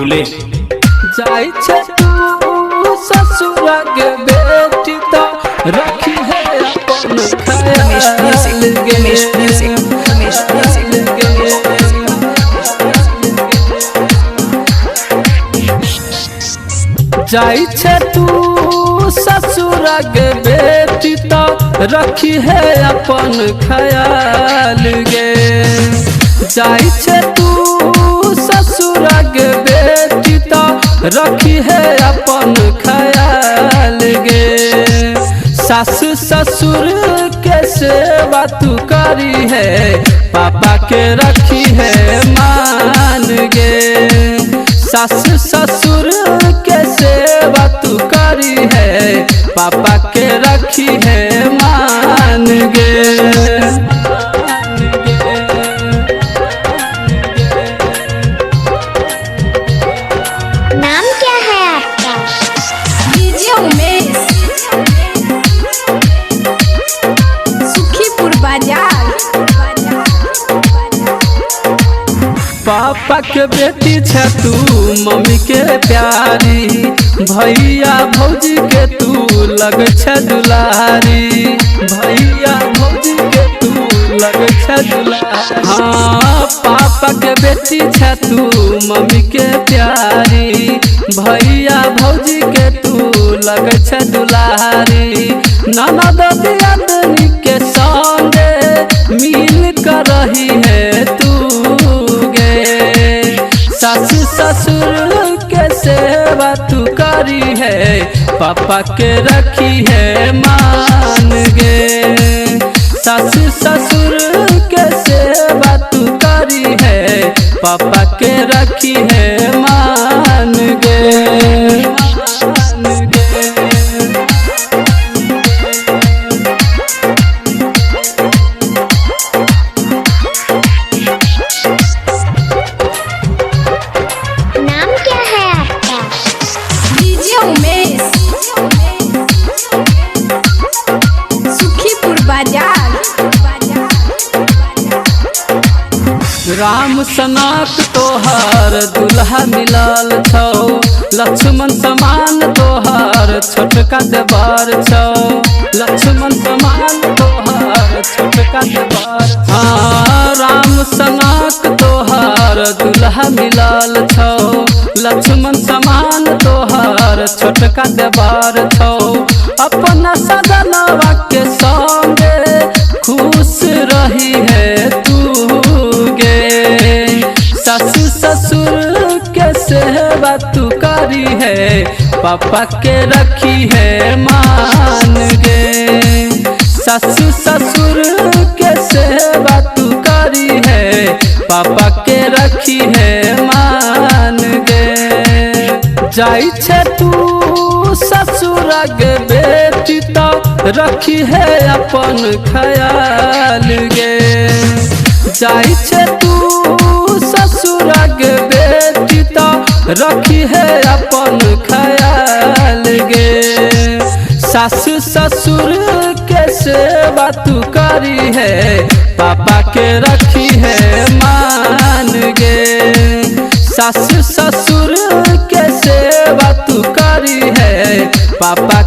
भूले। जाई छे तू ससुरा के बेटी तो रखी है अपन ख्याल जाई छे तू ससुरा के बेटी तो रखी है अपन ख्याल गे। जाई छे तू ससुरा के बेटी तो रखी है अपन ख्याल गे। सास ससुर के सेवा तू करी है पापा के रखी है मान गे। सास ससुर के सेवा तू करी है पापा के रखी है मान गे। पापा के बेटी छे तू मम्मी के प्यारी भैया भौजी के तू लग छे दुलारी। भैया भौजी के तू लग छे दुलारी। हाँ पापा के बेटी छे तू मम्मी के प्यारी भैया भौजी के तू लग छे दुलारी। ननद दियादनी के संगे मिल कर रही है तू गे। सास ससुर के सेवा तू करी है पापा के रखी है मान गे। सास ससुर के सेवा तू करी है पापा के रखी है मान गे। राम सनाक तोहर दुल्हा मिलल छौ लक्ष्मण समान तोहर छोटका देवर छौ। लक्ष्मण समान तोहर छोटका देवर। हाँ राम सनाक तोहर दुल्हा मिलल छौ लक्ष्मण समान तोहर छोटका देवर छौ। अपना सजनवा के संगे खुश रही है तू गे। सास ससुर के सेवा तू करी है पापा के रखी है मान गे। सास ससुर के सेवा तू करी है पापा के रखी है मान गे। जाई छे तू ससुरा के बेटी तो रखी है अपन ख्याल गे। जाई छे तू ससुरा के बेटी तो रखी है अपन ख्याल गे। सास ससुर के सेवा तू करी है पापा के रखी है मान गे। सास ससुर के सेवा तू करी है पापा